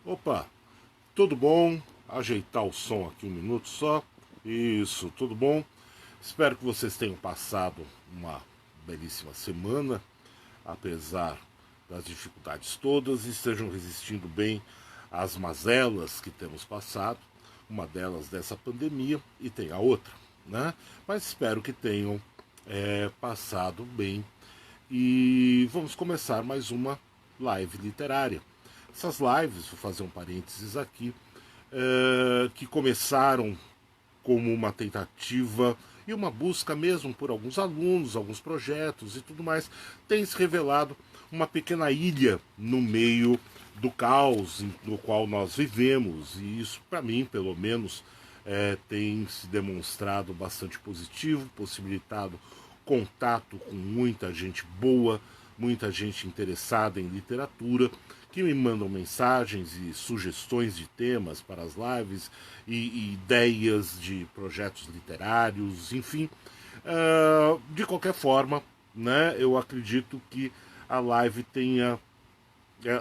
Opa, tudo bom? Ajeitar o som aqui um minuto só. Isso, tudo bom? Espero que vocês tenham passado uma belíssima semana, apesar das dificuldades todas, e estejam resistindo bem às mazelas que temos passado, uma delas dessa pandemia e tem a outra, né? Mas espero que tenham passado bem e vamos começar mais uma live literária. Essas lives, vou fazer um parênteses aqui, que começaram como uma tentativa e uma busca mesmo por alguns alunos, alguns projetos e tudo mais, tem se revelado uma pequena ilha no meio do caos no qual nós vivemos, e isso, para mim, pelo menos, tem se demonstrado bastante positivo, possibilitado contato com muita gente boa, muita gente interessada em literatura, que me mandam mensagens e sugestões de temas para as lives e ideias de projetos literários, enfim. De qualquer forma, né, eu acredito que a live tenha,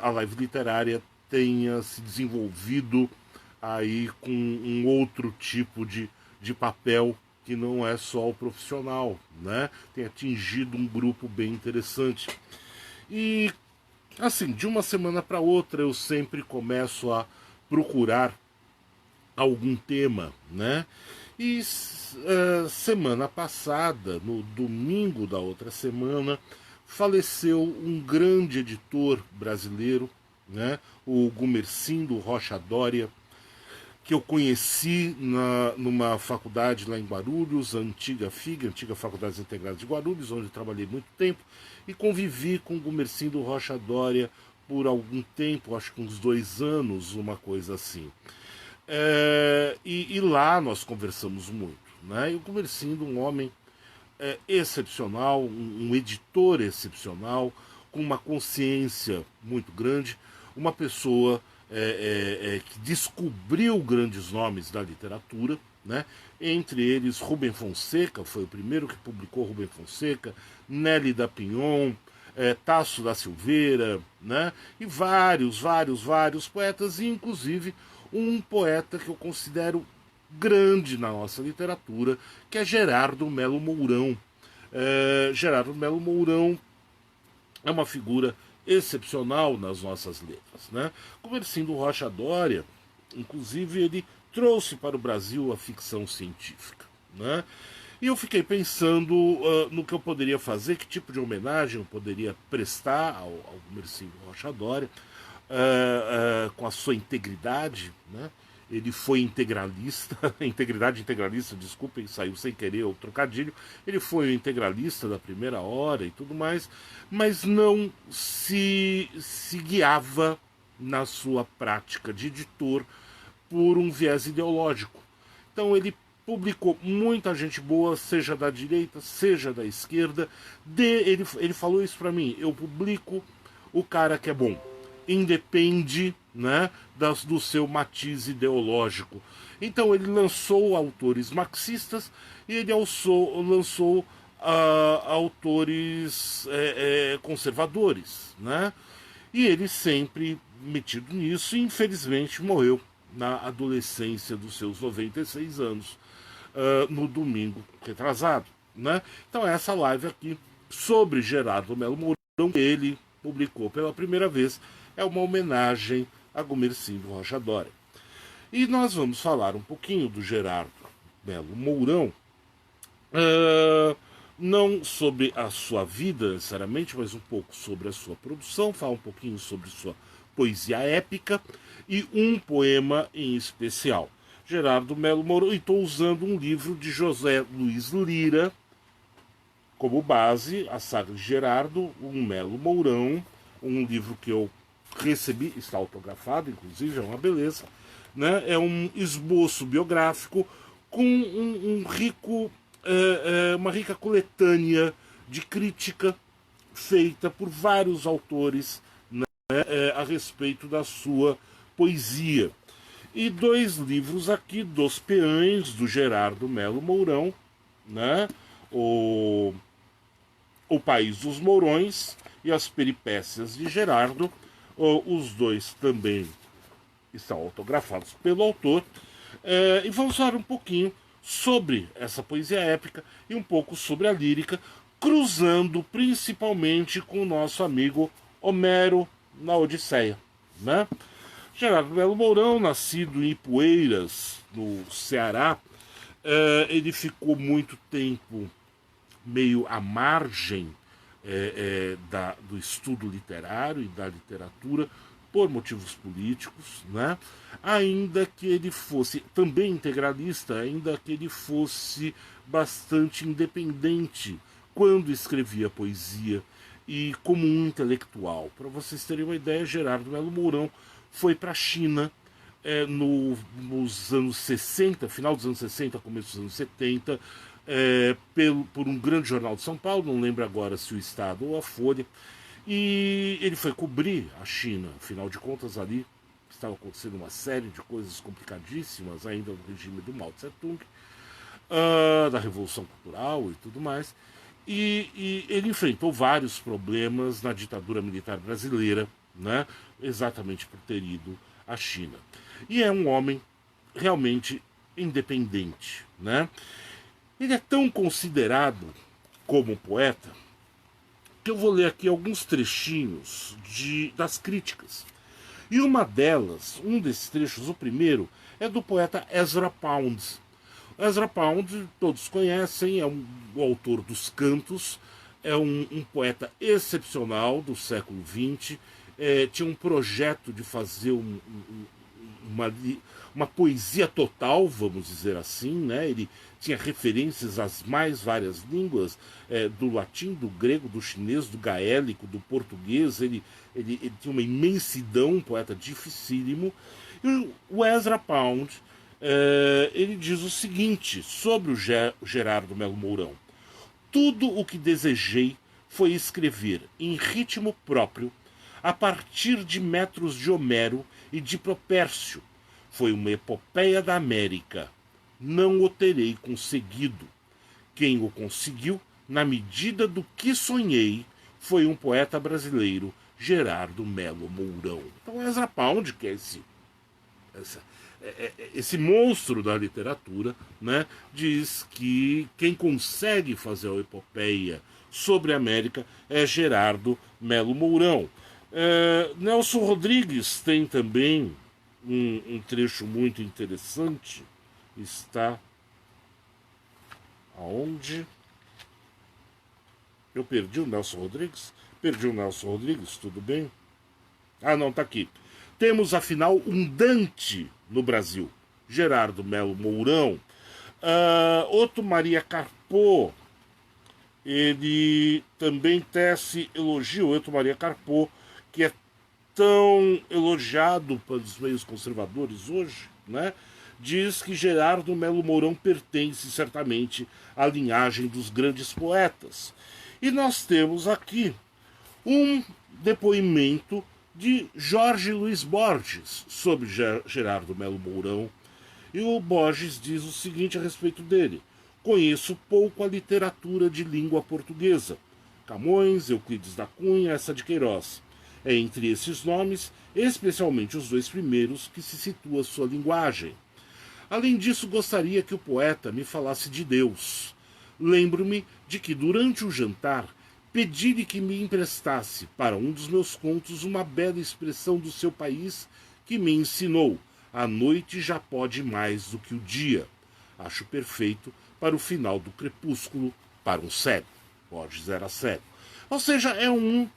a live literária tenha se desenvolvido aí com um outro tipo de papel que não é só o profissional, né? Tem atingido um grupo bem interessante. E assim, de uma semana para outra eu sempre começo a procurar algum tema, né? E semana passada, no domingo da outra semana, faleceu um grande editor brasileiro, né? O Gumercindo Rocha Doria, que eu conheci numa faculdade lá em Guarulhos, a antiga FIG, Antiga Faculdade Integrada de Guarulhos, onde trabalhei muito tempo, e convivi com o Gumercindo Rocha Doria por algum tempo, acho que uns 2 anos, uma coisa assim. E lá nós conversamos muito. Né? E o Gumercindo, um homem excepcional, um editor excepcional, com uma consciência muito grande, uma pessoa que descobriu grandes nomes da literatura, né? Entre eles Rubem Fonseca, foi o primeiro que publicou Rubem Fonseca, Nelly da Pinhon, Tasso da Silveira, né? E vários poetas, e inclusive um poeta que eu considero grande na nossa literatura, que é Gerardo Melo Mourão. Gerardo Melo Mourão é uma figura excepcional nas nossas letras. Né? Conversindo Rocha Doria, inclusive, ele trouxe para o Brasil a ficção científica. Né? E eu fiquei pensando no que eu poderia fazer, que tipo de homenagem eu poderia prestar ao Mercílio Rocha Doria, com a sua integridade, né? Ele foi integralista, integridade integralista, desculpem, saiu sem querer o trocadilho. Ele foi o integralista da primeira hora e tudo mais, mas não se guiava na sua prática de editor por um viés ideológico. Então ele publicou muita gente boa, seja da direita, seja da esquerda. Ele falou isso para mim: eu publico o cara que é bom, independe, né, do seu matiz ideológico. Então ele lançou autores marxistas e ele lançou autores conservadores, né? E ele sempre metido nisso, e infelizmente morreu na adolescência dos seus 96 anos, no domingo retrasado. Né? Então essa live aqui sobre Gerardo Melo Mourão, que ele publicou pela primeira vez, é uma homenagem a Gumercindo Rocha Doria. E nós vamos falar um pouquinho do Gerardo Melo Mourão, não sobre a sua vida necessariamente, mas um pouco sobre a sua produção, falar um pouquinho sobre sua poesia épica e um poema em especial. Gerardo Melo Mourão, e estou usando um livro de José Luiz Lira como base, a saga de Gerardo, um Melo Mourão, um livro que eu recebi, está autografado, inclusive, é uma beleza, né? É um esboço biográfico com uma rica coletânea de crítica feita por vários autores, né, a respeito da sua poesia. E 2 livros aqui dos peães do Gerardo Melo Mourão, né? O País dos Mourões e as Peripécias de Gerardo, os 2 também estão autografados pelo autor, e vamos falar um pouquinho sobre essa poesia épica e um pouco sobre a lírica, cruzando principalmente com o nosso amigo Homero na Odisseia, né? Gerardo Melo Mourão, nascido em Ipueiras, no Ceará, ele ficou muito tempo meio à margem do estudo literário e da literatura por motivos políticos, né? Ainda que ele fosse também integralista, ainda que ele fosse bastante independente quando escrevia poesia e como um intelectual. Para vocês terem uma ideia, Gerardo Melo Mourão foi para a China nos anos 60, final dos anos 60, começo dos anos 70, por um grande jornal de São Paulo, não lembro agora se o Estado ou a Folha, e ele foi cobrir a China. Afinal de contas, ali estava acontecendo uma série de coisas complicadíssimas ainda no regime do Mao Tse-tung, da Revolução Cultural e tudo mais. E ele enfrentou vários problemas na ditadura militar brasileira, né? Exatamente por ter ido à China. E é um homem realmente independente, né? Ele é tão considerado como poeta que eu vou ler aqui alguns trechinhos das críticas. E uma delas, um desses trechos, o primeiro, é do poeta Ezra Pound. Ezra Pound, todos conhecem, é o autor dos Cantos, é um poeta excepcional do século XX, tinha um projeto de fazer uma poesia total, vamos dizer assim, né? Ele tinha referências às mais várias línguas, do latim, do grego, do chinês, do gaélico, do português. Ele tinha uma imensidão, um poeta dificílimo. E o Ezra Pound, ele diz o seguinte sobre o Gerardo Melo Mourão: tudo o que desejei foi escrever em ritmo próprio, a partir de metros de Homero e de Propércio. Foi uma epopeia da América. Não o terei conseguido. Quem o conseguiu, na medida do que sonhei, foi um poeta brasileiro, Gerardo Melo Mourão. Então, Ezra Pound, que é esse monstro da literatura, né, diz que quem consegue fazer a epopeia sobre a América é Gerardo Melo Mourão. Nelson Rodrigues tem também um trecho muito interessante. Está aonde? Eu perdi o Nelson Rodrigues? Perdi o Nelson Rodrigues, tudo bem? Ah, não, tá aqui. Temos, afinal, um Dante no Brasil, Gerardo Melo Mourão. Otto Maria Carpo, ele também tece elogio. Otto Maria Carpo, que é tão elogiado pelos meios conservadores hoje, né? Diz que Gerardo Melo Mourão pertence certamente à linhagem dos grandes poetas. E nós temos aqui um depoimento de Jorge Luiz Borges sobre Gerardo Melo Mourão. E o Borges diz o seguinte a respeito dele: conheço pouco a literatura de língua portuguesa. Camões, Euclides da Cunha, essa de Queiroz. É entre esses nomes, especialmente os dois primeiros, que se situa sua linguagem. Além disso, gostaria que o poeta me falasse de Deus. Lembro-me de que, durante o jantar, pedi-lhe que me emprestasse para um dos meus contos uma bela expressão do seu país que me ensinou: a noite já pode mais do que o dia. Acho perfeito para o final do crepúsculo, para um cego. Borges era cego. Ou seja, é um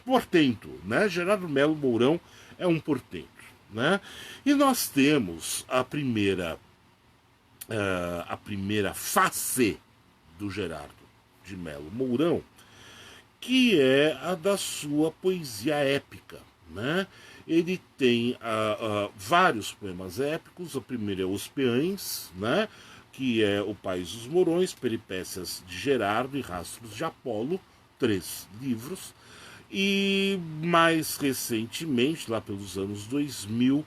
portento, né? Gerardo Melo Mourão é um portento, né? E nós temos a primeira face do Gerardo de Melo Mourão, que é a da sua poesia épica, né? Ele tem vários poemas épicos. O primeiro é Os Peães, né? Que é O País dos Mourões, Peripécias de Gerardo e Rastros de Apolo, 3 livros. E mais recentemente, lá pelos anos 2000,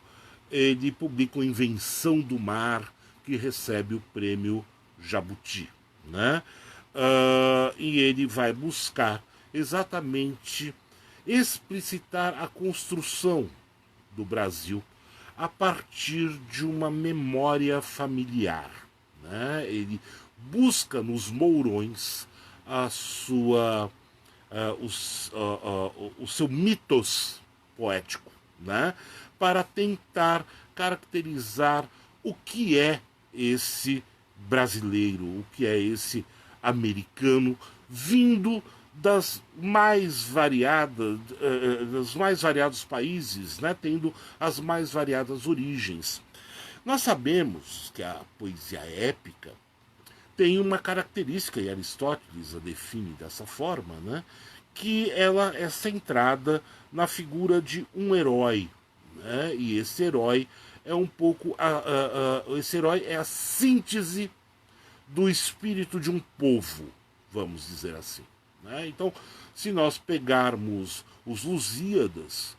ele publica a Invenção do Mar, que recebe o prêmio Jabuti, né? E ele vai buscar exatamente explicitar a construção do Brasil a partir de uma memória familiar, né? Ele busca nos Mourões a sua, o seu mitos poético, né? Para tentar caracterizar o que é esse brasileiro, o que é esse americano vindo das mais variadas, dos mais variados países, né, tendo as mais variadas origens. Nós sabemos que a poesia épica tem uma característica, e Aristóteles a define dessa forma, né, que ela é centrada na figura de um herói, né, e esse herói é um pouco esse herói é a síntese do espírito de um povo, vamos dizer assim. Né? Então, se nós pegarmos os Lusíadas,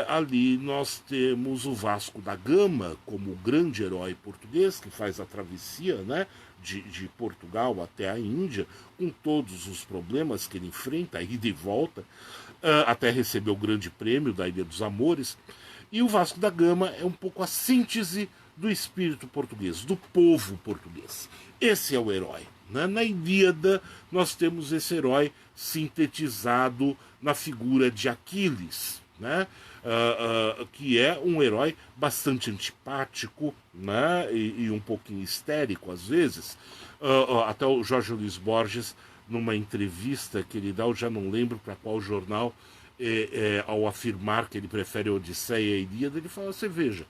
ali nós temos o Vasco da Gama como o grande herói português que faz a travessia, né, de Portugal até a Índia, com todos os problemas que ele enfrenta, ida e volta, até receber o grande prêmio da Ilha dos Amores. E o Vasco da Gama é um pouco a síntese do espírito português, do povo português. Esse é o herói. Né? Na Ilíada, nós temos esse herói sintetizado na figura de Aquiles, né? Que é um herói bastante antipático, né? E um pouquinho histérico às vezes. Até o Jorge Luiz Borges, numa entrevista que ele dá, eu já não lembro para qual jornal, ao afirmar que ele prefere a Odisseia e a Ilíada, ele fala: você veja,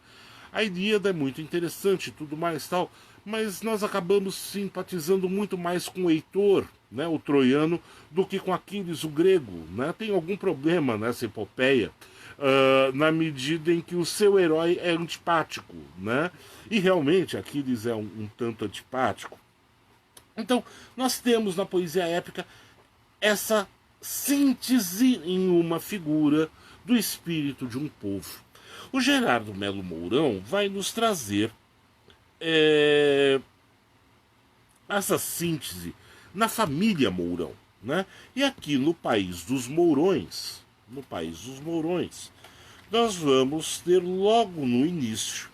a Ilíada é muito interessante e tudo mais tal, mas nós acabamos simpatizando muito mais com o Heitor, né, o troiano, do que com Aquiles, o grego. Né? Tem algum problema nessa epopeia, na medida em que o seu herói é antipático. Né? E realmente Aquiles é um tanto antipático. Então, nós temos na poesia épica essa síntese em uma figura do espírito de um povo. O Gerardo Melo Mourão vai nos trazer essa síntese na família Mourão. Né? E aqui no país dos Mourões, nós vamos ter logo no início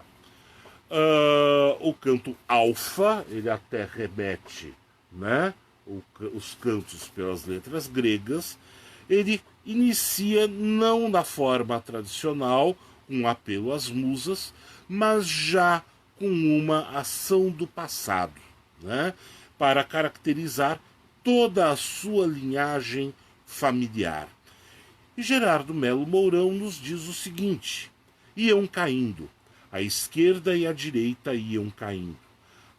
o canto alfa, ele até remete, né, os cantos pelas letras gregas. Ele inicia não da forma tradicional, um apelo às musas, mas já com uma ação do passado, né, para caracterizar toda a sua linhagem familiar. E Gerardo Melo Mourão nos diz o seguinte: iam caindo, a esquerda e a direita iam caindo.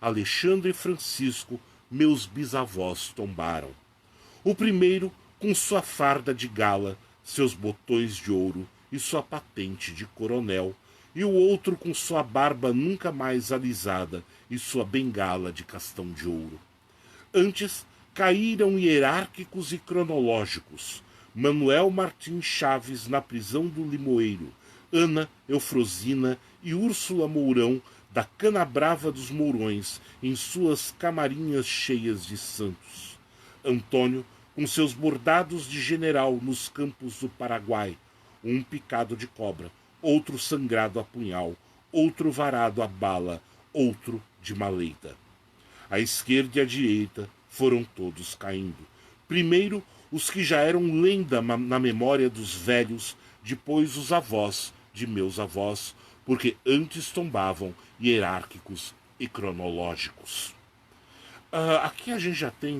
Alexandre e Francisco, meus bisavós, tombaram. O primeiro com sua farda de gala, seus botões de ouro e sua patente de coronel, e o outro com sua barba nunca mais alisada e sua bengala de castão de ouro. Antes caíram hierárquicos e cronológicos, Manuel Martins Chaves na prisão do Limoeiro, Ana Eufrosina e Úrsula Mourão da Canabrava dos Mourões em suas camarinhas cheias de santos. Antônio com seus bordados de general nos campos do Paraguai, um picado de cobra, outro sangrado a punhal, outro varado a bala, outro de maleita. À esquerda e à direita foram todos caindo. Primeiro os que já eram lenda na memória dos velhos, depois os avós de meus avós, porque antes tombavam hierárquicos e cronológicos. Aqui a gente já tem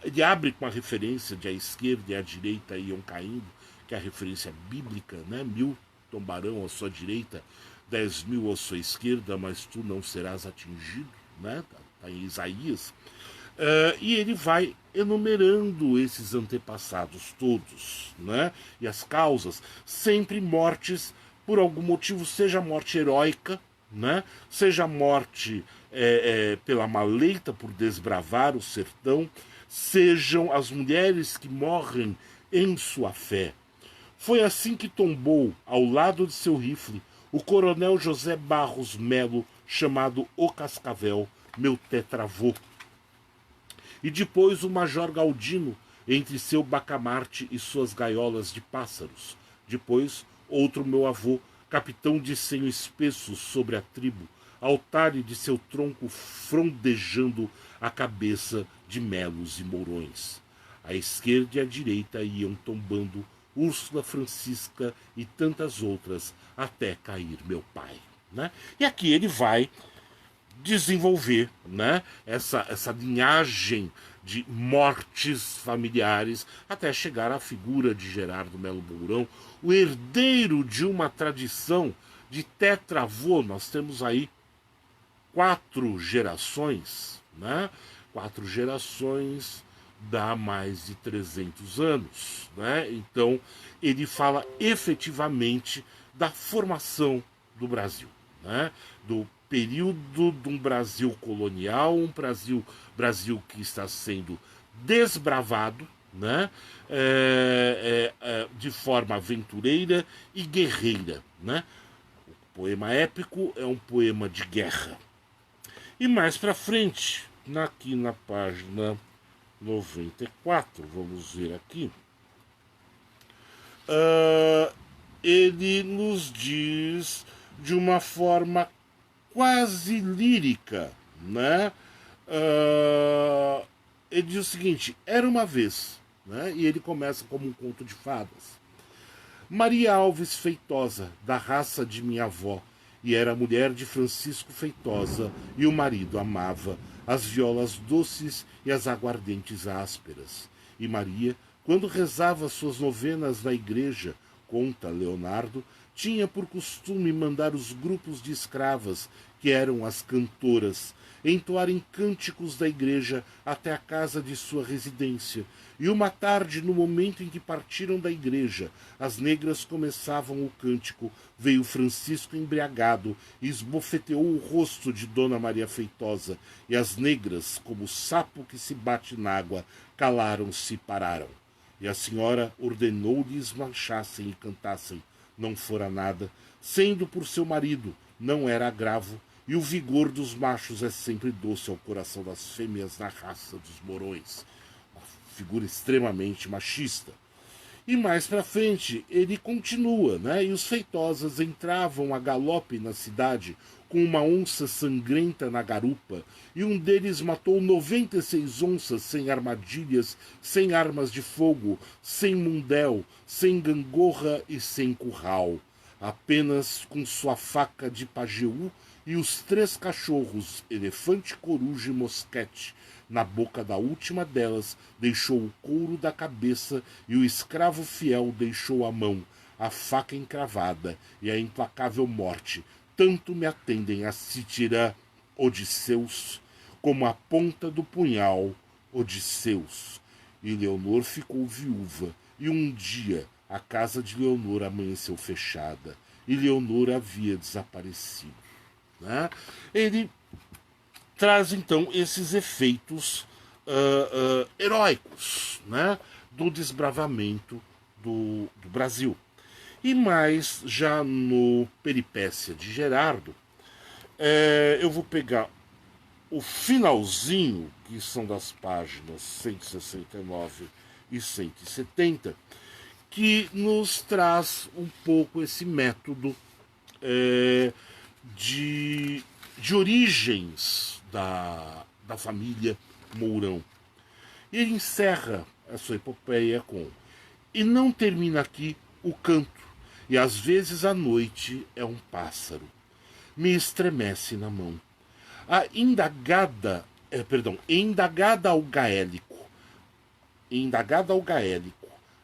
ele abre com a referência de a esquerda e a direita iam caindo, que é a referência bíblica, né? 1000 tombarão à sua direita, 10.000 à sua esquerda, mas tu não serás atingido, né? Tá em Isaías. E ele vai enumerando esses antepassados todos, né? E as causas, sempre mortes por algum motivo, seja morte heróica, né? Seja morte pela maleita, por desbravar o sertão, sejam as mulheres que morrem em sua fé. Foi assim que tombou, ao lado de seu rifle, o coronel José Barros Melo, chamado O Cascavel, meu tetravô. E depois o major Galdino, entre seu bacamarte e suas gaiolas de pássaros. Depois, outro meu avô, capitão de senho espesso sobre a tribo, altar de seu tronco frondejando a cabeça de melos e mourões. À esquerda e à direita iam tombando Úrsula, Francisca e tantas outras, até cair meu pai. Né? E aqui ele vai desenvolver, né, essa linhagem de mortes familiares até chegar à figura de Gerardo Melo Mourão, o herdeiro de uma tradição de tetravô. Nós temos aí 4 gerações, né? 4 gerações dá mais de 300 anos, né? Então ele fala efetivamente da formação do Brasil, né? Do período de um Brasil colonial, um Brasil que está sendo desbravado, né? De forma aventureira e guerreira, né? O poema épico é um poema de guerra. E mais para frente, aqui na página 94, vamos ver aqui, ele nos diz de uma forma quase lírica, né? Ele diz o seguinte: era uma vez, né? E ele começa como um conto de fadas. Maria Alves Feitosa, da raça de minha avó, e era mulher de Francisco Feitosa, e o marido amava as violas doces e as aguardentes ásperas. E Maria, quando rezava suas novenas na igreja, conta Leonardo, tinha por costume mandar os grupos de escravas, que eram as cantoras, entoarem cânticos da igreja até a casa de sua residência. E uma tarde, no momento em que partiram da igreja, as negras começavam o cântico, veio Francisco embriagado e esbofeteou o rosto de Dona Maria Feitosa, e as negras, como o sapo que se bate na água, calaram-se e pararam. E a senhora ordenou-lhes marchassem e cantassem. Não fora nada, sendo por seu marido, não era agravo, e o vigor dos machos é sempre doce ao coração das fêmeas na raça dos morões. Uma figura extremamente machista. E mais para frente ele continua, né? E os Feitosas entravam a galope na cidade com uma onça sangrenta na garupa, e um deles matou 96 onças sem armadilhas, sem armas de fogo, sem mundel, sem gangorra e sem curral, apenas com sua faca de pajeú e os 3 cachorros, elefante, coruja e mosquete. Na boca da última delas deixou o couro da cabeça, e o escravo fiel deixou a mão, a faca encravada e a implacável morte. Tanto me atendem a Cítira, Odisseus, como a ponta do punhal, Odisseus. E Leonor ficou viúva, e um dia a casa de Leonor amanheceu fechada, e Leonor havia desaparecido. Né? Ele traz então esses efeitos heróicos, né, do desbravamento do Brasil. E mais, já no Peripécia de Gerardo, eu vou pegar o finalzinho, que são das páginas 169 e 170, que nos traz um pouco esse método de origens da família Mourão. E ele encerra a sua epopeia com: e não termina aqui o canto, e às vezes à noite é um pássaro, me estremece na mão. A indagada ao gaélico,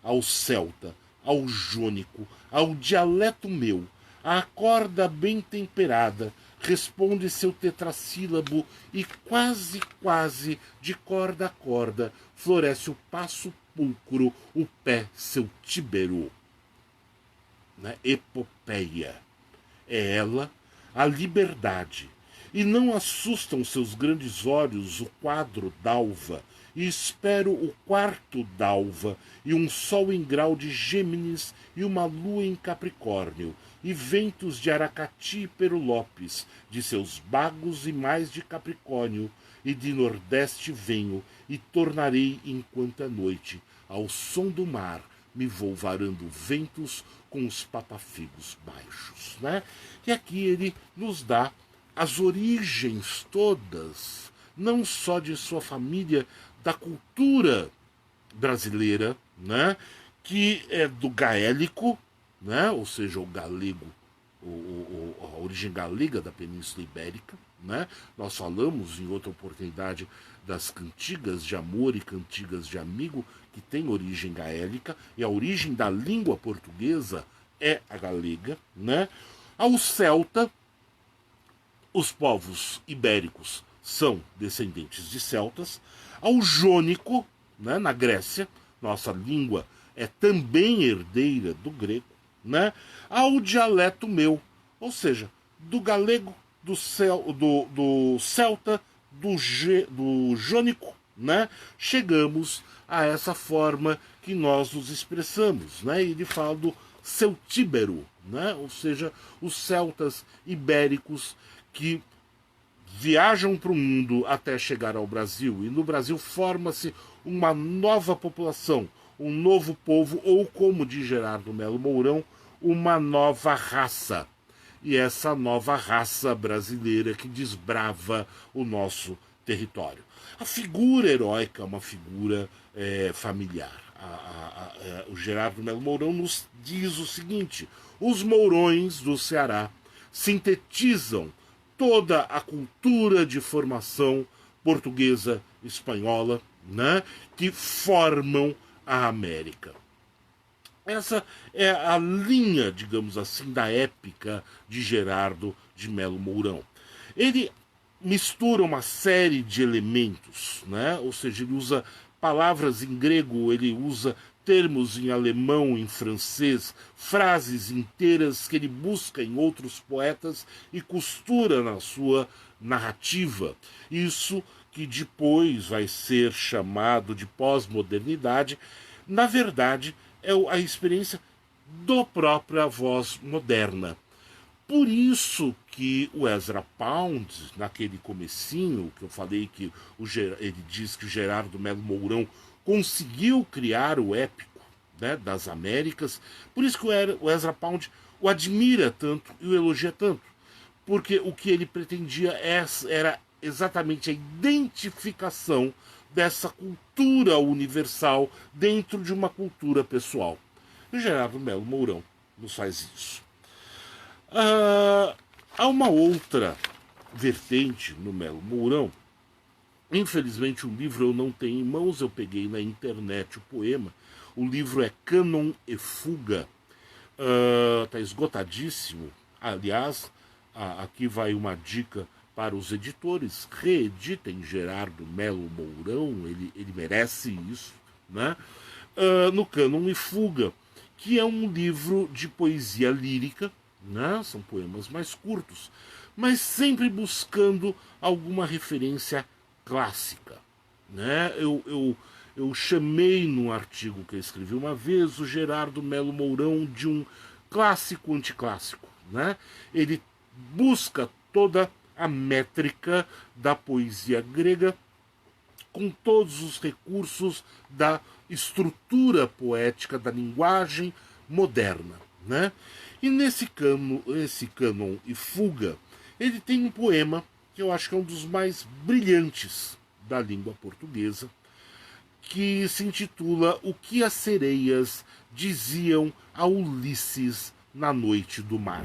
ao celta, ao jônico, ao dialeto meu, a corda bem temperada responde seu tetrassílabo, e quase, quase, de corda a corda, floresce o passo pulcro, o pé seu tíbero. Né? Epopeia. É ela a liberdade. E não assustam seus grandes olhos o quadro d'alva, e espero o quarto d'alva, e um sol em grau de Gêmeos, e uma lua em Capricórnio, e ventos de Aracati e Perulopes, de seus bagos e mais de Capricórnio, e de Nordeste venho, e tornarei enquanto é noite, ao som do mar, me vou varando ventos com os papafigos baixos, né? E aqui ele nos dá as origens todas, não só de sua família, da cultura brasileira, né? Que é do gaélico, né? Ou seja, o galego, a origem galega da Península Ibérica, né? Nós falamos em outra oportunidade das cantigas de amor e cantigas de amigo, que tem origem gaélica, e a origem da língua portuguesa é a galega, né? Ao celta, os povos ibéricos são descendentes de celtas. Ao jônico, né, na Grécia, nossa língua é também herdeira do grego, né? Ao dialeto meu, ou seja, do galego, do celta, do jônico, né? Chegamos a essa forma que nós nos expressamos, né? Ele fala do celtíbero, né? Ou seja, os celtas ibéricos que viajam para o mundo até chegar ao Brasil, e no Brasil forma-se uma nova população, um novo povo, ou, como diz Gerardo Melo Mourão, uma nova raça. E essa nova raça brasileira que desbrava o nosso território. A figura heróica é uma figura familiar. O Gerardo Melo Mourão nos diz o seguinte: os Mourões do Ceará sintetizam toda a cultura de formação portuguesa, espanhola, né, que formam a América. Essa é a linha, digamos assim, da épica de Gerardo de Melo Mourão. Ele mistura uma série de elementos, né? Ou seja, ele usa palavras em grego, ele usa termos em alemão, em francês, frases inteiras que ele busca em outros poetas e costura na sua narrativa. Isso que depois vai ser chamado de pós-modernidade, na verdade, é a experiência da própria voz moderna. Por isso que o Ezra Pound, naquele comecinho, que eu falei que ele diz que o Gerardo Melo Mourão conseguiu criar o épico, né, das Américas, por isso que o Ezra Pound o admira tanto e o elogia tanto, porque o que ele pretendia era exatamente a identificação dessa cultura universal dentro de uma cultura pessoal. E o Gerardo Melo Mourão nos faz isso. Há uma outra vertente no Melo Mourão. Infelizmente o livro eu não tenho em mãos, eu peguei na internet o poema. O livro é Cânon e Fuga. Está esgotadíssimo. Aliás, aqui vai uma dica para os editores: reeditem Gerardo Melo Mourão, ele merece isso, né? No Cânon e Fuga, que é um livro de poesia lírica, né? São poemas mais curtos, mas sempre buscando alguma referência clássica, né? Eu chamei num artigo que eu escrevi uma vez o Gerardo Melo Mourão de um clássico anticlássico, né? Ele busca toda a métrica da poesia grega com todos os recursos da estrutura poética da linguagem moderna, né? E nesse cânon e fuga, ele tem um poema que eu acho que é um dos mais brilhantes da língua portuguesa, que se intitula O que as sereias diziam a Ulisses na noite do mar,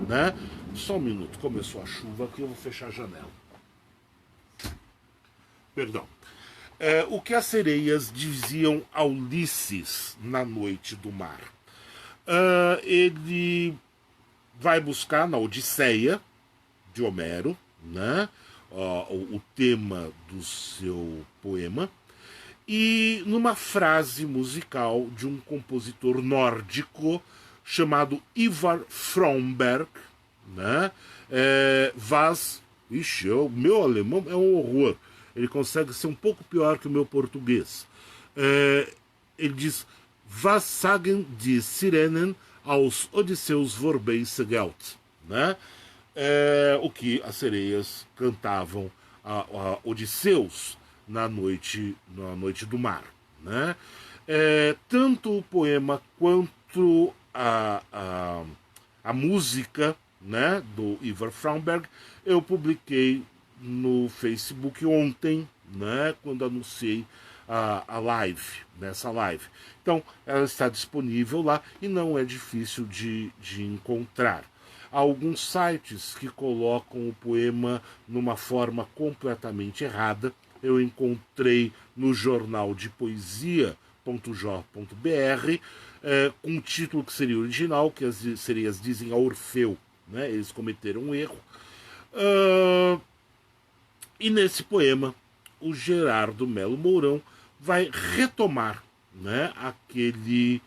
né? Só um minuto, começou a chuva aqui, eu vou fechar a janela. Perdão. O que as sereias diziam a Ulisses na noite do mar? Ele vai buscar na Odisseia de Homero, né, o tema do seu poema, e numa frase musical de um compositor nórdico chamado Ivar Fromberg, né, o meu alemão é um horror, ele consegue ser um pouco pior que o meu português. Ele diz: Was sagen die Sirenen aus Odysseus Vorbeißegeld, né? O que as sereias cantavam a Odisseus na noite do mar, né? tanto o poema quanto a música, né, do Ivar Frauenberg, eu publiquei no Facebook ontem, né, quando anunciei a live, nessa live. Então, ela está disponível lá e não é difícil de encontrar. Há alguns sites que colocam o poema numa forma completamente errada. Eu encontrei no jornal de poesia.jor.br com um título que seria original, que as sereias dizem a Orfeu. Né? Eles cometeram um erro. E nesse poema, o Gerardo Melo Mourão vai retomar, né, aquele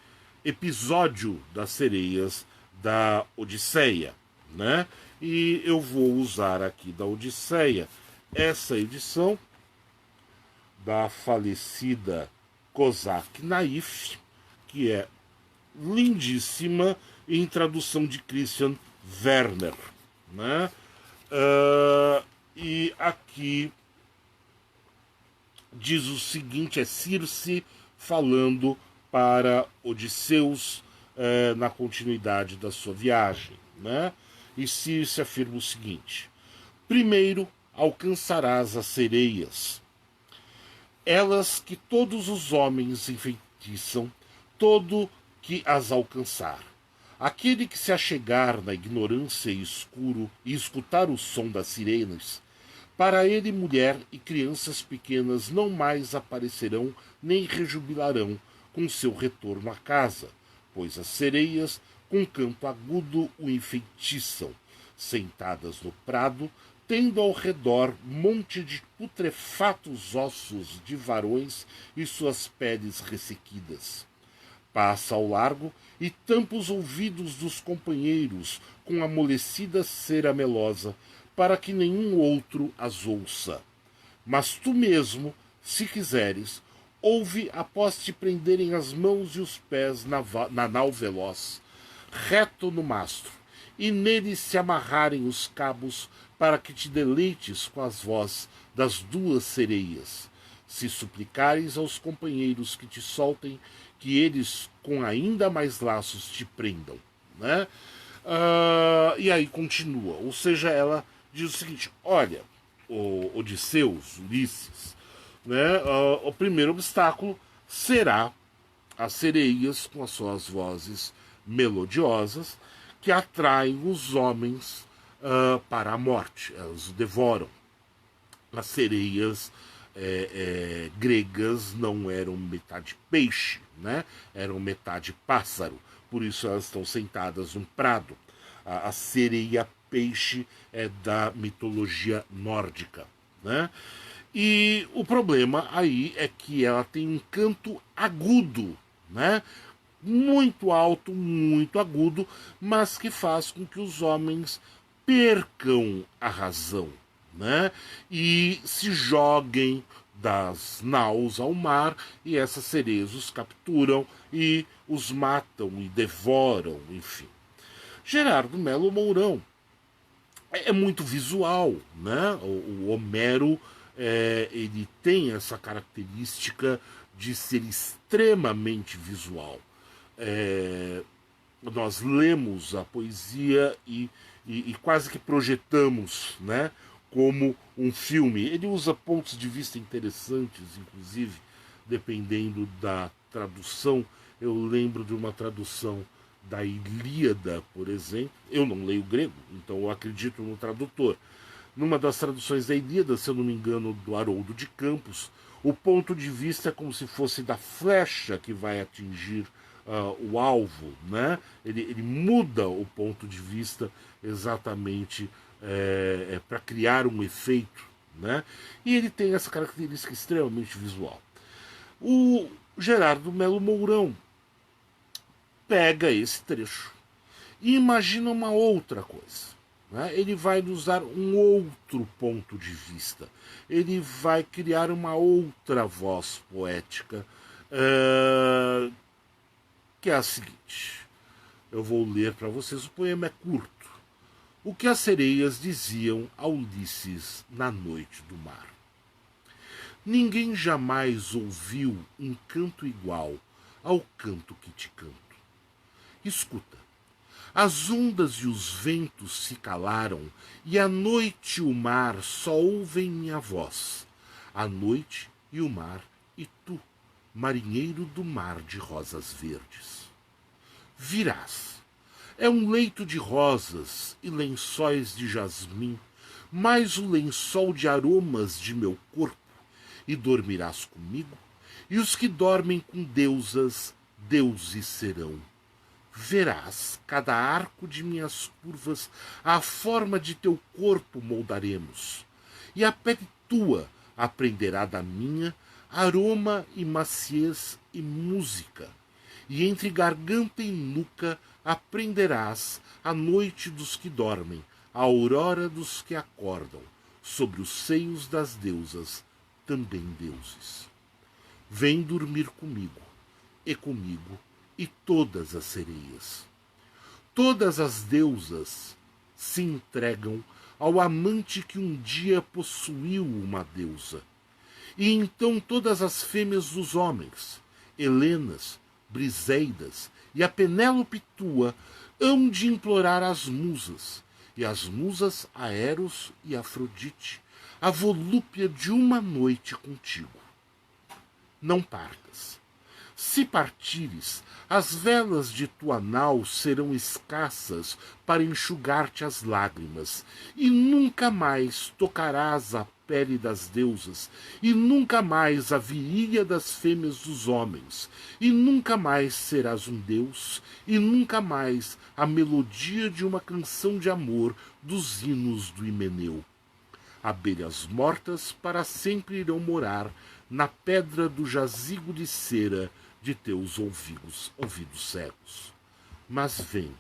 episódio das sereias da Odisseia. Né? E eu vou usar aqui da Odisseia essa edição da falecida Kozak Naif, que é lindíssima, em tradução de Christian Werner. Né? E aqui diz o seguinte, é Circe falando para Odisseus na continuidade da sua viagem. Né? E Circe afirma o seguinte: primeiro alcançarás as sereias, elas que todos os homens enfeitiçam, todo que as alcançar. Aquele que se achegar na ignorância e escuro e escutar o som das sirenes, para ele mulher e crianças pequenas não mais aparecerão nem rejubilarão com seu retorno à casa, pois as sereias, com canto agudo, o enfeitiçam. Sentadas no prado, tendo ao redor monte de putrefatos ossos de varões e suas peles ressequidas. Passa ao largo e tampa os ouvidos dos companheiros com amolecida cera melosa, para que nenhum outro as ouça. Mas tu mesmo, se quiseres, ouve após te prenderem as mãos e os pés na nau veloz, reto no mastro, e nele se amarrarem os cabos, para que te deleites com as vozes das duas sereias. Se suplicares aos companheiros que te soltem, que eles com ainda mais laços te prendam. Né? E aí continua. Ou seja, ela diz o seguinte: olha, Odisseus, Ulisses, né, o primeiro obstáculo será as sereias com as suas vozes melodiosas que atraem os homens para a morte. Elas o devoram. As sereias gregas não eram metade peixe, né? Eram metade pássaro. Por isso elas estão sentadas num prado. A sereia peixe é da mitologia nórdica. Né? E o problema aí é que ela tem um canto agudo, né? Muito alto, muito agudo, mas que faz com que os homens percam a razão, né? E se joguem das naus ao mar, e essas sereias os capturam e os matam e devoram, enfim. Gerardo Melo Mourão é muito visual, né? O Homero ele tem essa característica de ser extremamente visual. Nós lemos a poesia e quase que projetamos, né, como um filme. Ele usa pontos de vista interessantes, inclusive, dependendo da tradução. Eu lembro de uma tradução da Ilíada, por exemplo. Eu não leio grego, então eu acredito no tradutor. Numa das traduções da Ilíada, se eu não me engano, do Haroldo de Campos, o ponto de vista é como se fosse da flecha que vai atingir o alvo, né? Ele muda o ponto de vista exatamente para criar um efeito, né? E ele tem essa característica extremamente visual. O Gerardo Melo Mourão pega esse trecho e imagina uma outra coisa. Né? Ele vai nos dar um outro ponto de vista. Ele vai criar uma outra voz poética, que é a seguinte. Eu vou ler para vocês, o poema é curto. O que as sereias diziam a Ulisses na noite do mar. Ninguém jamais ouviu um canto igual ao canto que te canto. Escuta, as ondas e os ventos se calaram, e a noite e o mar só ouvem minha voz. A noite e o mar e tu, marinheiro do mar de rosas verdes. Virás. É um leito de rosas e lençóis de jasmim, mais o lençol de aromas de meu corpo, e dormirás comigo, e os que dormem com deusas, deuses serão. Verás cada arco de minhas curvas, a forma de teu corpo moldaremos, e a pele tua aprenderá da minha aroma e maciez e música, e entre garganta e nuca aprenderás a noite dos que dormem, a aurora dos que acordam, sobre os seios das deusas, também deuses. Vem dormir comigo, e todas as sereias. Todas as deusas se entregam ao amante que um dia possuiu uma deusa. E então todas as fêmeas dos homens, Helenas, Briseidas e a Penélope tua, hão de implorar as musas, e as musas a Eros e Afrodite, a volúpia de uma noite contigo. Não partas. Se partires, as velas de tua nau serão escassas para enxugar-te as lágrimas, e nunca mais tocarás a pele das deusas, e nunca mais a virilha das fêmeas dos homens, e nunca mais serás um deus, e nunca mais a melodia de uma canção de amor dos hinos do Himeneu. Abelhas mortas para sempre irão morar na pedra do jazigo de cera de teus ouvidos cegos. Mas vem,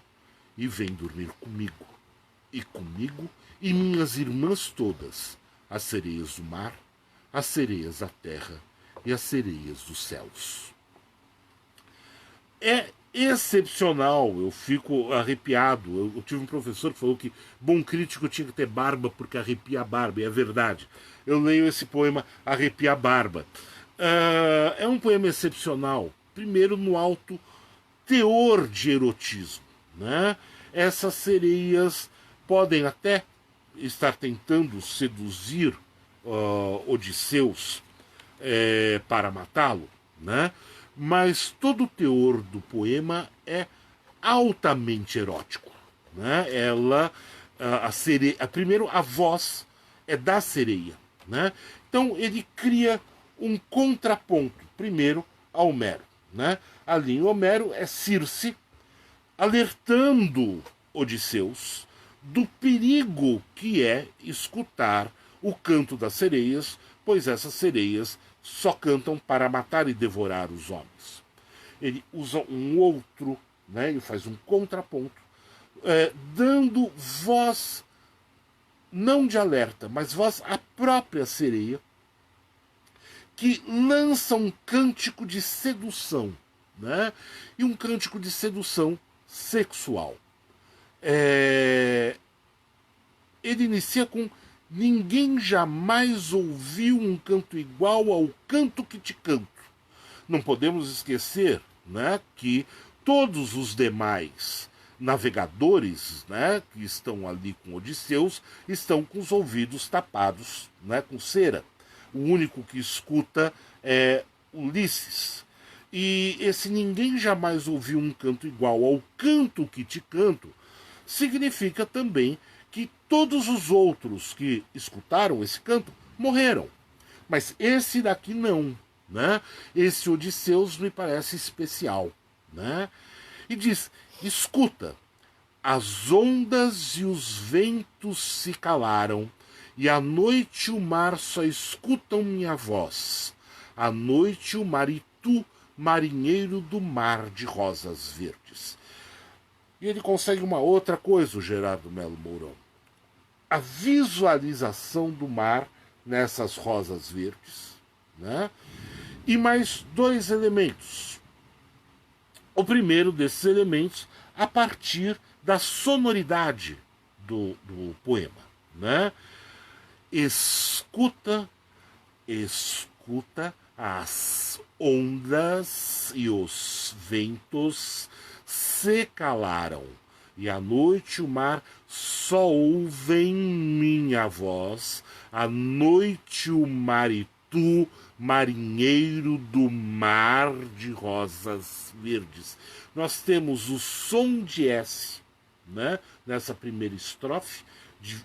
e vem dormir comigo, e minhas irmãs todas, as sereias do mar, as sereias da terra e as sereias dos céus. É excepcional, eu fico arrepiado. Eu tive um professor que falou que bom crítico tinha que ter barba porque arrepia a barba, e é verdade. Eu leio esse poema Arrepia a Barba. É um poema excepcional, primeiro no alto teor de erotismo. Né? Essas sereias podem até estar tentando seduzir Odisseus para matá-lo, né? Mas todo o teor do poema é altamente erótico. Né? Primeiro, a voz é da sereia. Né? Então ele cria um contraponto, primeiro, a Homero. Né? Ali em Homero é Circe alertando Odisseus do perigo que é escutar o canto das sereias, pois essas sereias só cantam para matar e devorar os homens. Ele usa um outro, né, ele faz um contraponto, dando voz, não de alerta, mas voz à própria sereia, que lança um cântico de sedução, né, e um cântico de sedução sexual. Ele inicia com: ninguém jamais ouviu um canto igual ao canto que te canto. Não podemos esquecer, né, que todos os demais navegadores, né, que estão ali com Odisseus estão com os ouvidos tapados, né, com cera. O único que escuta é Ulisses. E esse ninguém jamais ouviu um canto igual ao canto que te canto significa também que todos os outros que escutaram esse canto morreram. Mas esse daqui não. Né? Esse Odisseus me parece especial. Né? E diz: escuta, as ondas e os ventos se calaram, e a noite e o mar só escutam minha voz. A noite, o mar e tu, marinheiro do mar de rosas verdes. E ele consegue uma outra coisa, o Gerardo Melo Mourão. A visualização do mar nessas rosas verdes. Né? E mais dois elementos. O primeiro desses elementos, a partir da sonoridade do poema. Né? Escuta, escuta as ondas e os ventos se calaram, e à noite o mar só ouvem minha voz, à noite o mar e tu, marinheiro do mar de rosas verdes. Nós temos o som de S, né, nessa primeira estrofe, que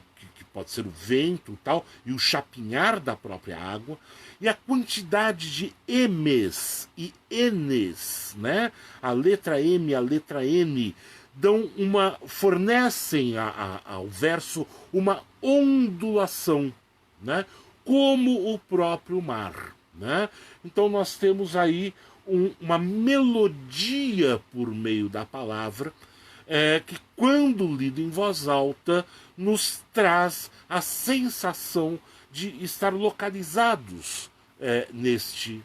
pode ser o vento e tal, e o chapinhar da própria água, e a quantidade de M's e N's, né, a letra M e a letra N, fornecem ao verso uma ondulação, né, como o próprio mar. Né? Então nós temos aí uma melodia por meio da palavra, que, quando lido em voz alta, nos traz a sensação de estar localizados neste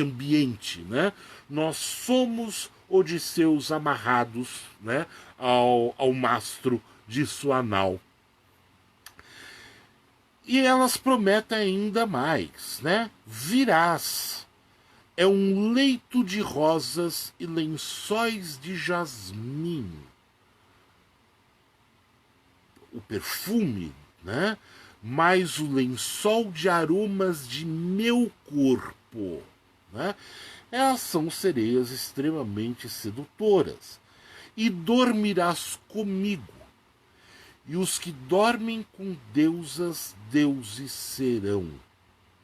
ambiente. Né? Nós somos odisseus amarrados, né, ao mastro de sua nau. E elas prometem ainda mais, né? Virás é um leito de rosas e lençóis de jasmim. O perfume, né? Mais o lençol de aromas de meu corpo, né? Elas são sereias extremamente sedutoras. E dormirás comigo. E os que dormem com deusas, deuses serão.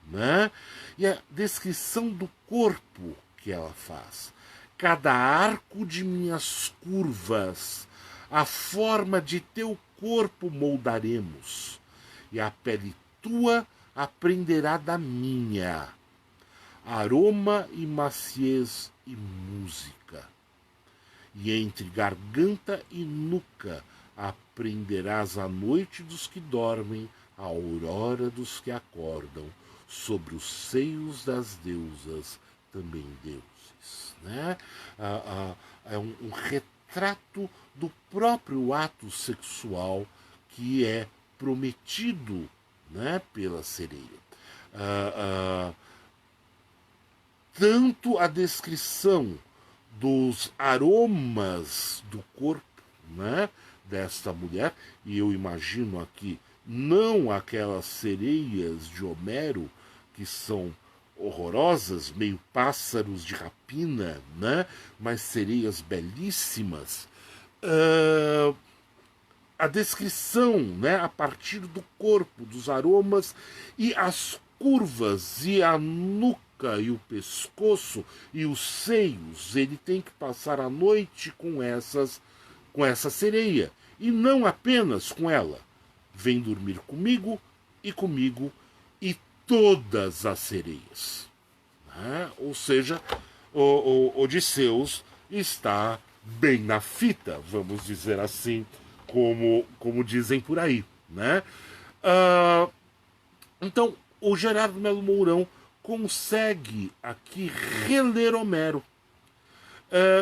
Né? E a descrição do corpo que ela faz. Cada arco de minhas curvas, a forma de teu corpo moldaremos, e a pele tua aprenderá da minha. Aroma e maciez e música. E entre garganta e nuca aprenderás a noite dos que dormem, a aurora dos que acordam, sobre os seios das deusas, também deuses. Né? É um retrato do próprio ato sexual que é prometido, né, pela sereia. Tanto a descrição dos aromas do corpo, né, desta mulher, e eu imagino aqui não aquelas sereias de Homero que são horrorosas, meio pássaros de rapina, né, mas sereias belíssimas. A descrição, né, a partir do corpo, dos aromas e as curvas e a nuca e o pescoço e os seios, ele tem que passar a noite com essa sereia, e não apenas com ela. Vem dormir comigo e todas as sereias. Né? Ou seja, o Odisseus está bem na fita, vamos dizer assim, como dizem por aí. Né? Então, o Gerardo Melo Mourão consegue aqui reler Homero,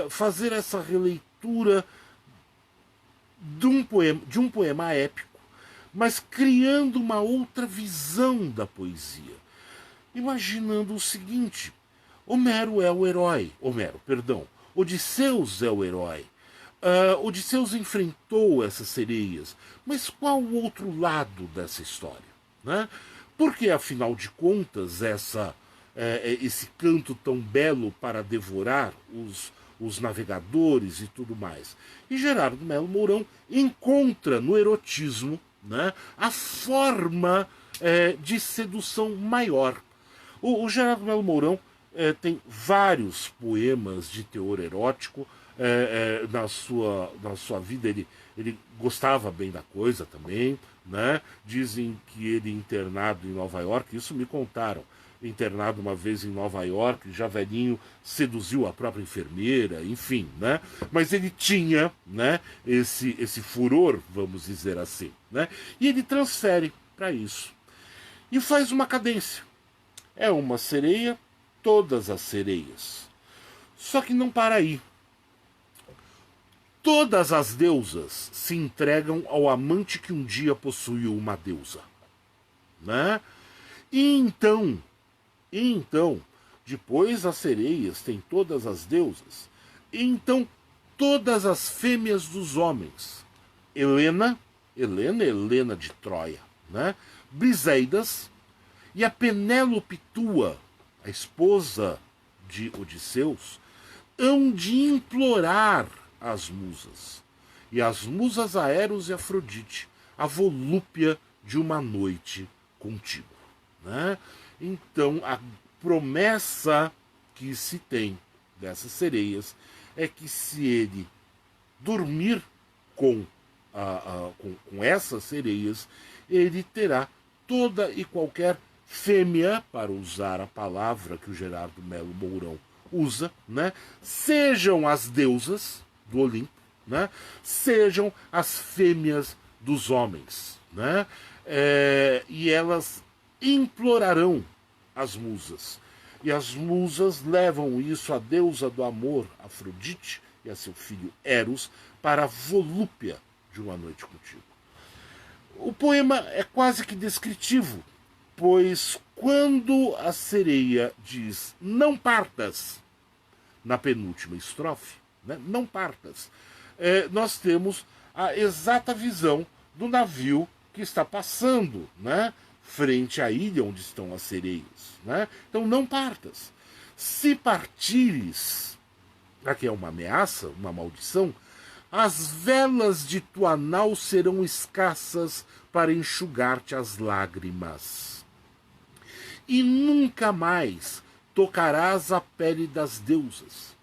fazer essa releitura de um poema épico, mas criando uma outra visão da poesia. Imaginando o seguinte: Odisseus é o herói. Odisseus enfrentou essas sereias, mas qual o outro lado dessa história? Né? Porque, afinal de contas, esse canto tão belo para devorar os navegadores e tudo mais. E Gerardo Melo Mourão encontra no erotismo, né, a forma de sedução maior. O Gerardo Melo Mourão tem vários poemas de teor erótico. Na sua vida ele gostava bem da coisa também. Né? Dizem que ele, internado em Nova York, isso me contaram, internado uma vez em Nova York, já velhinho, seduziu a própria enfermeira, enfim, né? Mas ele tinha, né, esse furor, vamos dizer assim, né? E ele transfere para isso. E faz uma cadência. É uma sereia, todas as sereias. Só que não para aí. Todas as deusas se entregam ao amante que um dia possuiu uma deusa. Né? E então E então, depois as sereias têm todas as deusas, e então todas as fêmeas dos homens. Helena de Troia, né? Briseidas e a Penélope Tua, a esposa de Odisseus, hão de implorar as musas. E as musas a Eros e Afrodite, a volúpia de uma noite contigo. Né? Então, a promessa que se tem dessas sereias é que se ele dormir com, com essas sereias, ele terá toda e qualquer fêmea, para usar a palavra que o Gerardo Melo Mourão usa, né? Sejam as deusas do Olimpo, né? Sejam as fêmeas dos homens, né? E elas implorarão as musas. E as musas levam isso à deusa do amor, Afrodite, e a seu filho Eros, para a volúpia de uma noite contigo. O poema é quase que descritivo, pois quando a sereia diz não partas, na penúltima estrofe, né, não partas, nós temos a exata visão do navio que está passando, né, frente à ilha onde estão as sereias. Né? Então não partas. Se partires, aqui é uma ameaça, uma maldição, as velas de tua nau serão escassas para enxugar-te as lágrimas. E nunca mais tocarás a pele das deusas.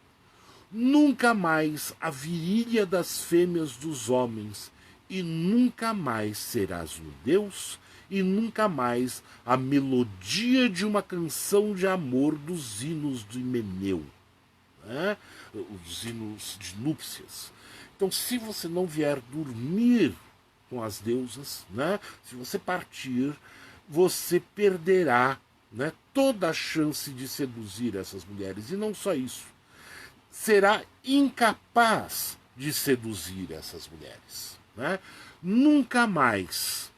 Nunca mais a virilha das fêmeas dos homens. E nunca mais serás um deus, e nunca mais a melodia de uma canção de amor dos hinos do Himeneu. Né? Os hinos de núpcias. Então, se você não vier dormir com as deusas, né? Se você partir, você perderá, né, toda a chance de seduzir essas mulheres. E não só isso. Será incapaz de seduzir essas mulheres. Né? Nunca mais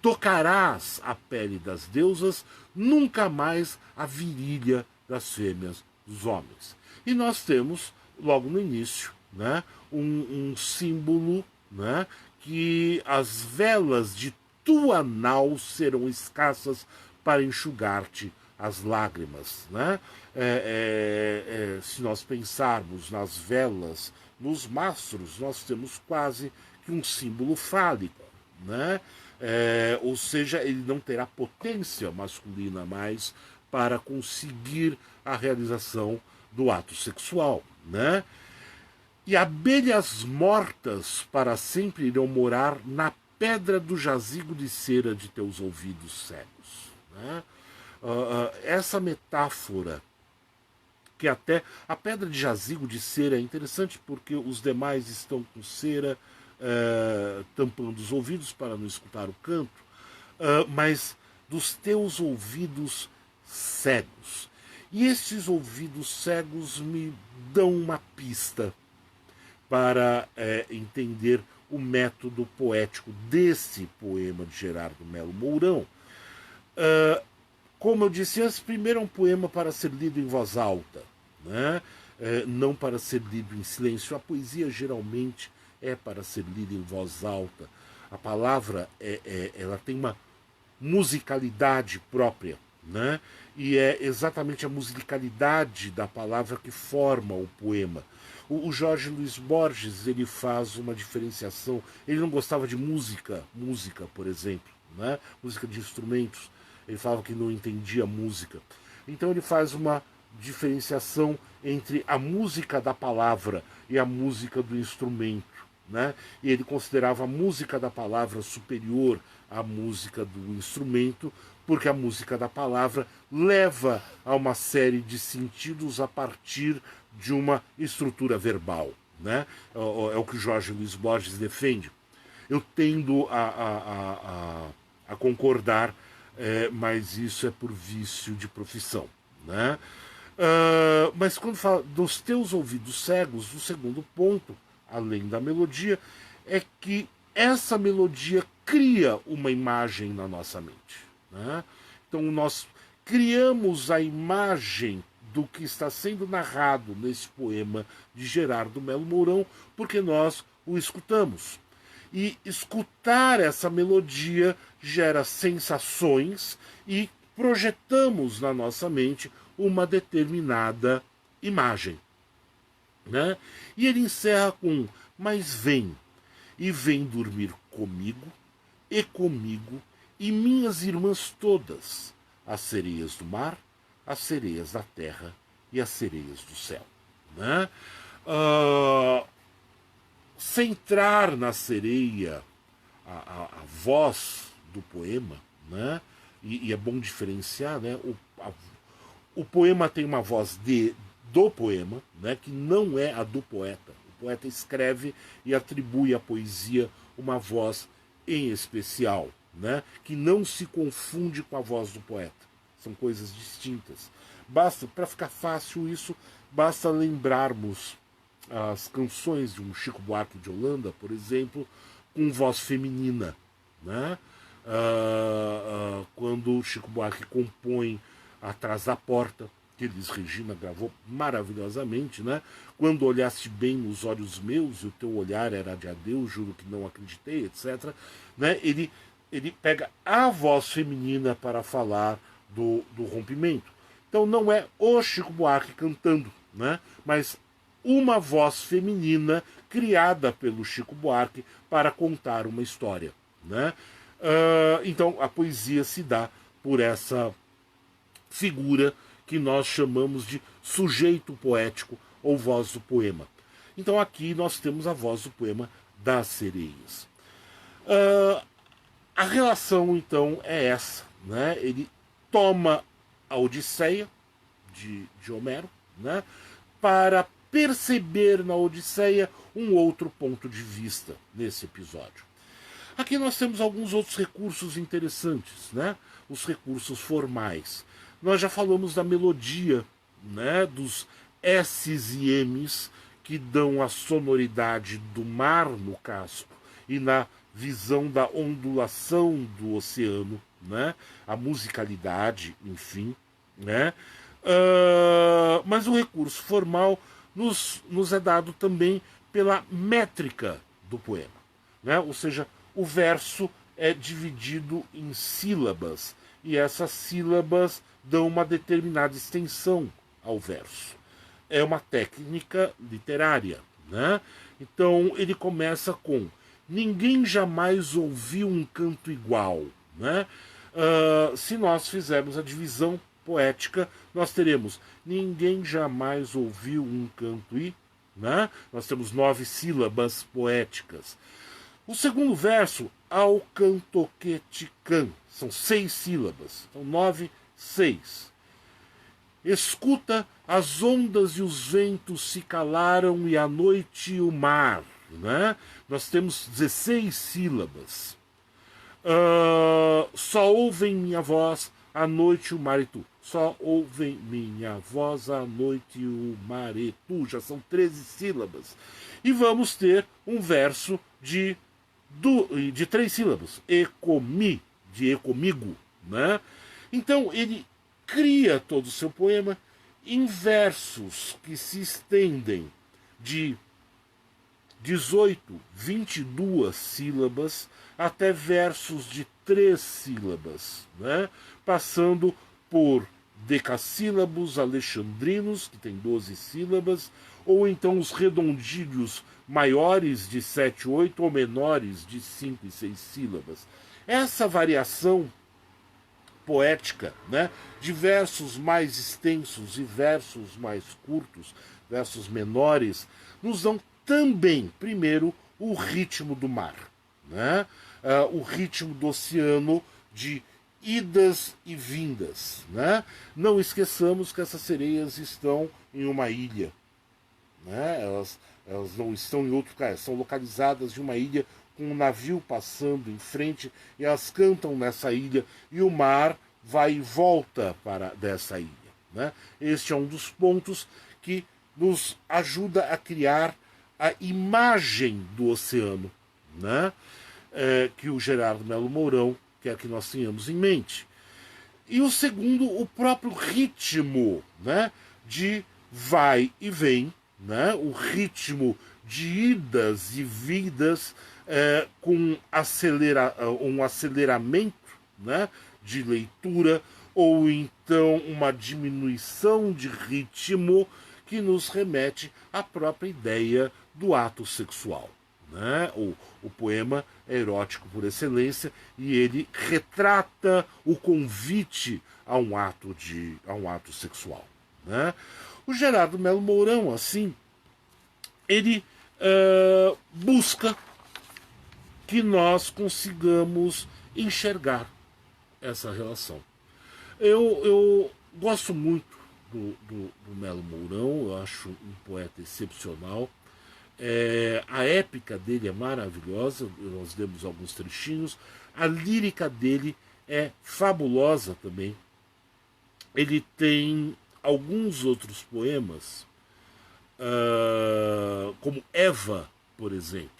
tocarás a pele das deusas, nunca mais a virilha das fêmeas dos homens. E nós temos, logo no início, né, um símbolo, né, que as velas de tua nau serão escassas para enxugar-te as lágrimas. Né? Se nós pensarmos nas velas, nos mastros, nós temos quase que um símbolo fálico. Né? Ou seja, ele não terá potência masculina mais para conseguir a realização do ato sexual. Né? E abelhas mortas para sempre irão morar na pedra do jazigo de cera de teus ouvidos cegos. Né? Essa metáfora, que até a pedra de jazigo de cera é interessante porque os demais estão com cera tampando os ouvidos para não escutar o canto, mas dos teus ouvidos cegos. E estes ouvidos cegos me dão uma pista para entender o método poético desse poema de Gerardo Melo Mourão. Como eu disse antes, primeiro é um poema para ser lido em voz alta, né? Não para ser lido em silêncio. A poesia geralmente é para ser lida em voz alta. A palavra ela tem uma musicalidade própria, né? E é exatamente a musicalidade da palavra que forma o poema. O Jorge Luiz Borges, ele faz uma diferenciação. Ele não gostava de música, por exemplo, né? Música de instrumentos. Ele falava que não entendia música. Então ele faz uma diferenciação entre a música da palavra e a música do instrumento. Né? E ele considerava a música da palavra superior à música do instrumento, porque a música da palavra leva a uma série de sentidos a partir de uma estrutura verbal. Né? É o que Jorge Luiz Borges defende. Eu tendo a concordar, mas isso é por vício de profissão. Né? Mas quando fala dos teus ouvidos cegos, o segundo ponto, além da melodia, é que essa melodia cria uma imagem na nossa mente. Né? Então nós criamos a imagem do que está sendo narrado nesse poema de Gerardo Melo Mourão, porque nós o escutamos. E escutar essa melodia gera sensações e projetamos na nossa mente uma determinada imagem. Né? E ele encerra com: mas vem, e vem dormir comigo, e minhas irmãs todas, as sereias do mar, as sereias da terra e as sereias do céu. Né? Centrar na sereia a voz do poema, né? E é bom diferenciar, né? O poema tem uma voz do poema, né? Que não é a do poeta. O poeta escreve e atribui à poesia uma voz em especial, né? Que não se confunde com a voz do poeta. São coisas distintas. Basta, para ficar fácil isso, basta lembrarmos as canções de um Chico Buarque de Holanda, por exemplo, com voz feminina, né? Quando o Chico Buarque compõe Atrás da Porta, que Elis Regina gravou maravilhosamente, né? Quando olhaste bem nos olhos meus e o teu olhar era de adeus, juro que não acreditei, etc. Né? Ele pega a voz feminina para falar do rompimento. Então não é o Chico Buarque cantando, né? Mas uma voz feminina criada pelo Chico Buarque para contar uma história. Né? Então a poesia se dá por essa figura que nós chamamos de sujeito poético ou voz do poema. Então aqui nós temos a voz do poema das sereias. A relação então é essa. Né? Ele toma a Odisseia de Homero, né? Para perceber na Odisseia um outro ponto de vista nesse episódio. Aqui nós temos alguns outros recursos interessantes, né? Os recursos formais. Nós já falamos da melodia, né? Dos S's e M's que dão a sonoridade do mar no casco e na visão da ondulação do oceano, né? A musicalidade, enfim, né? Mas o recurso formal nos é dado também pela métrica do poema. Né? Ou seja, o verso é dividido em sílabas, e essas sílabas dão uma determinada extensão ao verso. É uma técnica literária. Né? Então ele começa com: ninguém jamais ouviu um canto igual. Né? Se nós fizermos a divisão poética, nós teremos: ninguém jamais ouviu um canto e, né? Nós temos 9 sílabas poéticas. O segundo verso, ao cantoquetican, são 6 sílabas. Então 9, 6. Escuta, as ondas e os ventos se calaram e a noite e o mar. Né? Nós temos 16 sílabas. Só ouvem minha voz a noite e o mar e tu. Só ouvem minha voz a noite e o mar e tu. Já são 13 sílabas. E vamos ter um verso de 3 sílabas. E comi, de e comigo. Né? Então ele cria todo o seu poema em versos que se estendem de 18, 22 sílabas até versos de 3 sílabas, né? Passando por decassílabos alexandrinos, que tem 12 sílabas, ou então os redondilhos maiores de 7, 8 ou menores de 5 e 6 sílabas. Essa variação poética, né, de versos mais extensos e versos mais curtos, versos menores, nos dão também, primeiro, o ritmo do mar, né? O ritmo do oceano de idas e vindas. Né? Não esqueçamos que essas sereias estão em uma ilha. Né? Elas não estão em outro lugar, são localizadas em uma ilha com um navio passando em frente e elas cantam nessa ilha e o mar vai e volta dessa ilha. Né? Este é um dos pontos que nos ajuda a criar a imagem do oceano, né? Que o Gerardo Melo Mourão quer que nós tenhamos em mente. E o segundo, o próprio ritmo, né, de vai e vem, né, o ritmo de idas e vindas com um aceleramento, né, de leitura, ou então uma diminuição de ritmo que nos remete à própria ideia do ato sexual. Né? O poema é erótico por excelência e ele retrata o convite a um ato sexual. Né? O Gerardo Melo Mourão, assim, ele busca que nós consigamos enxergar essa relação. Eu gosto muito do Melo Mourão, eu acho um poeta excepcional. A épica dele é maravilhosa, nós demos alguns trechinhos. A lírica dele é fabulosa também. Ele tem alguns outros poemas, como Eva, por exemplo.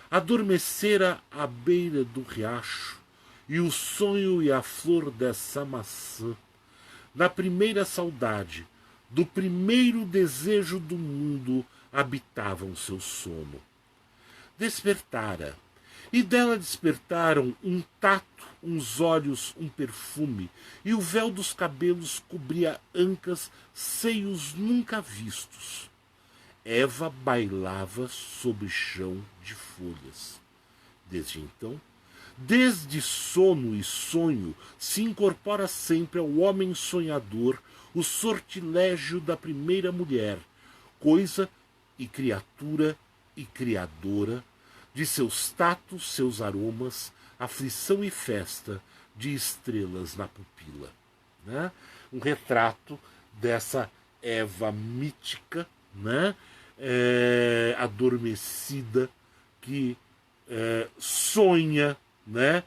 Adormecera à beira do riacho, e o sonho e a flor dessa maçã, na primeira saudade, do primeiro desejo do mundo, habitavam seu sono. Despertara, e dela despertaram um tato, uns olhos, um perfume, e o véu dos cabelos cobria ancas, seios nunca vistos. Eva bailava sobre chão de folhas. Desde então, desde sono e sonho, se incorpora sempre ao homem sonhador o sortilégio da primeira mulher, coisa e criatura e criadora, de seus tatos, seus aromas, aflição e festa, de estrelas na pupila. Né? Um retrato dessa Eva mítica, né? Adormecida, que sonha, né?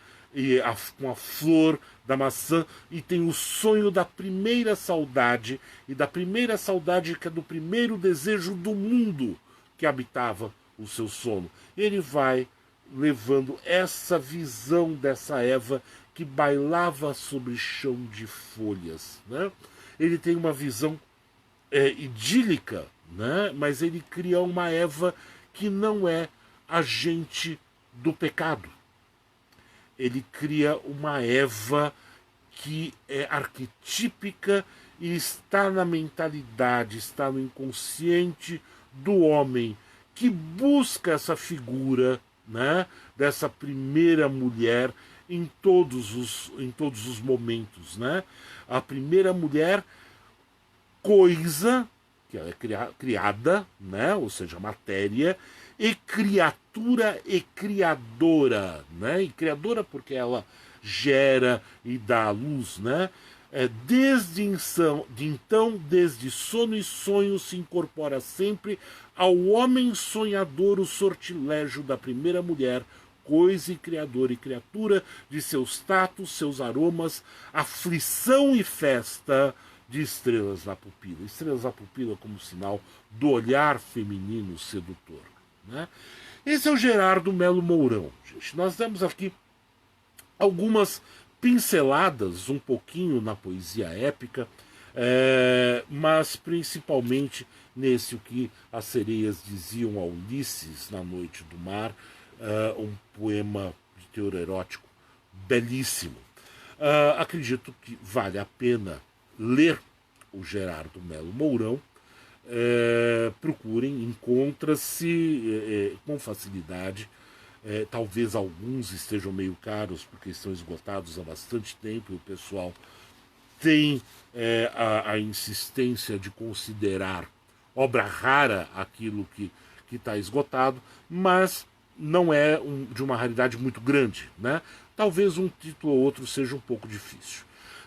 Com a flor da maçã, e tem o sonho da primeira saudade, e da primeira saudade que é do primeiro desejo do mundo que habitava o seu sono. Ele vai levando essa visão dessa Eva que bailava sobre chão de folhas. Né? Ele tem uma visão idílica, né? Mas ele cria uma Eva que não é agente do pecado. Ele cria uma Eva que é arquetípica e está na mentalidade, está no inconsciente do homem, que busca essa figura, né, dessa primeira mulher em todos os momentos. Né? A primeira mulher, coisa, que ela é criada, né? Ou seja, matéria, e criatura e criadora, né? E criadora porque ela gera e dá à luz, né? Desde sono e sonho se incorpora sempre ao homem sonhador o sortilégio da primeira mulher, coisa e criador e criatura, de seus tatos, seus aromas, aflição e festa, de estrelas na pupila. Estrelas na pupila como sinal do olhar feminino sedutor. Né? Esse é o Gerardo Melo Mourão. Gente. Nós demos aqui algumas pinceladas um pouquinho na poesia épica, mas principalmente nesse o que as sereias diziam a Ulisses na noite do mar, um poema de teor erótico belíssimo. Acredito que vale a pena ler o Gerardo Melo Mourão. Procurem, encontra-se com facilidade. Talvez alguns estejam meio caros porque estão esgotados há bastante tempo e o pessoal tem a insistência de considerar obra rara aquilo que está esgotado, mas não é de uma raridade muito grande. Né? Talvez um título ou outro seja um pouco difícil.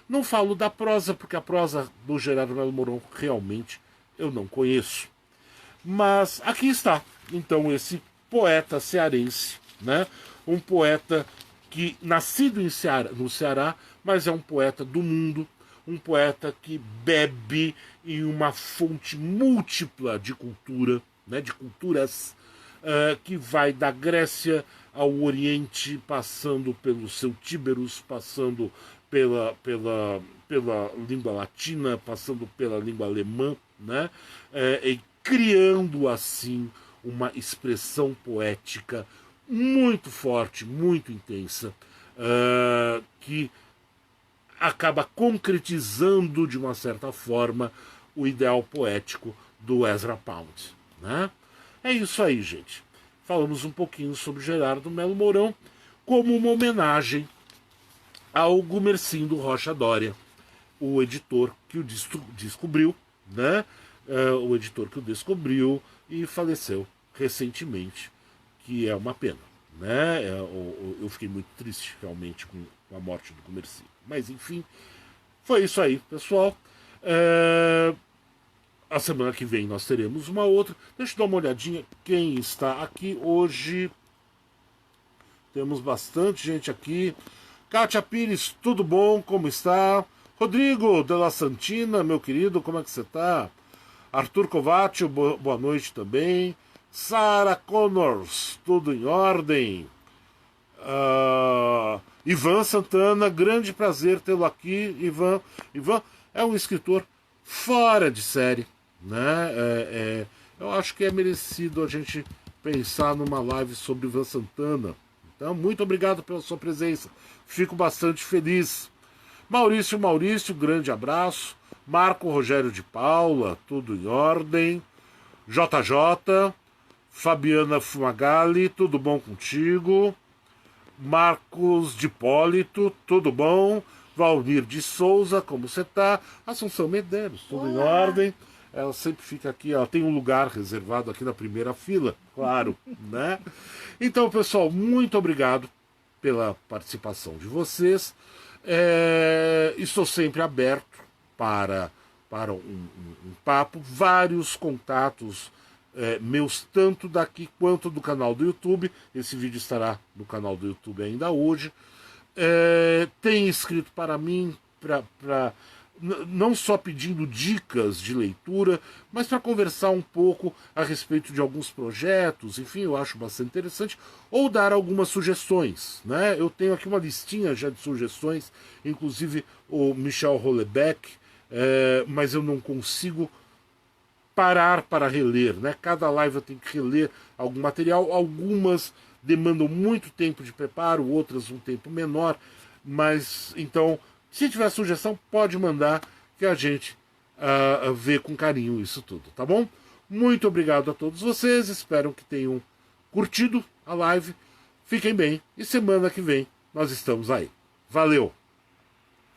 Não falo da prosa, porque a prosa do Gerardo Melo Mourão realmente eu não conheço. Mas aqui está, então, esse poeta cearense, né? Um poeta que nascido no Ceará, mas é um poeta do mundo, um poeta que bebe em uma fonte múltipla de cultura, né? De culturas, que vai da Grécia ao Oriente, passando pelo seu Tíberos, passando pela língua latina, passando pela língua alemã, né? E criando assim uma expressão poética muito forte, muito intensa, que acaba concretizando de uma certa forma o ideal poético do Ezra Pound, né? É isso aí, gente. Falamos um pouquinho sobre Gerardo Melo Mourão como uma homenagem ao Gumercindo Rocha Doria, o editor que o descobriu, né? O editor que o descobriu e faleceu recentemente, que é uma pena, né? Eu fiquei muito triste realmente com a morte do Gumercindo. Mas enfim, foi isso aí, pessoal. A semana que vem nós teremos uma outra. Deixa eu dar uma olhadinha quem está aqui hoje. Temos bastante gente aqui. Kátia Pires, tudo bom? Como está? Rodrigo de La Santina, meu querido, como é que você está? Arthur Kovács, boa noite também. Sarah Connors, tudo em ordem. Ivan Santana, grande prazer tê-lo aqui. Ivan é um escritor fora de série, né? Eu acho que é merecido a gente pensar numa live sobre Ivan Santana. Então, muito obrigado pela sua presença. Fico bastante feliz. Maurício, grande abraço. Marco Rogério de Paula, tudo em ordem. JJ, Fabiana Fumagalli, tudo bom contigo? Marcos de Hipólito, tudo bom? Valmir de Souza, como você tá? Assunção Medeiros, tudo em ordem? Ela sempre fica aqui, ela tem um lugar reservado aqui na primeira fila, claro, né? Então, pessoal, muito obrigado pela participação de vocês. Estou sempre aberto para um papo, vários contatos meus, tanto daqui quanto do canal do YouTube. Esse vídeo estará no canal do YouTube ainda hoje. Tem escrito para mim, não só pedindo dicas de leitura, mas para conversar um pouco a respeito de alguns projetos, enfim, eu acho bastante interessante, ou dar algumas sugestões, né? Eu tenho aqui uma listinha já de sugestões, inclusive o Michel Houellebecq, mas eu não consigo parar para reler, né? Cada live eu tenho que reler algum material, algumas demandam muito tempo de preparo, outras um tempo menor, mas então, se tiver sugestão, pode mandar que a gente vê com carinho isso tudo, tá bom? Muito obrigado a todos vocês, espero que tenham curtido a live, fiquem bem e semana que vem nós estamos aí. Valeu!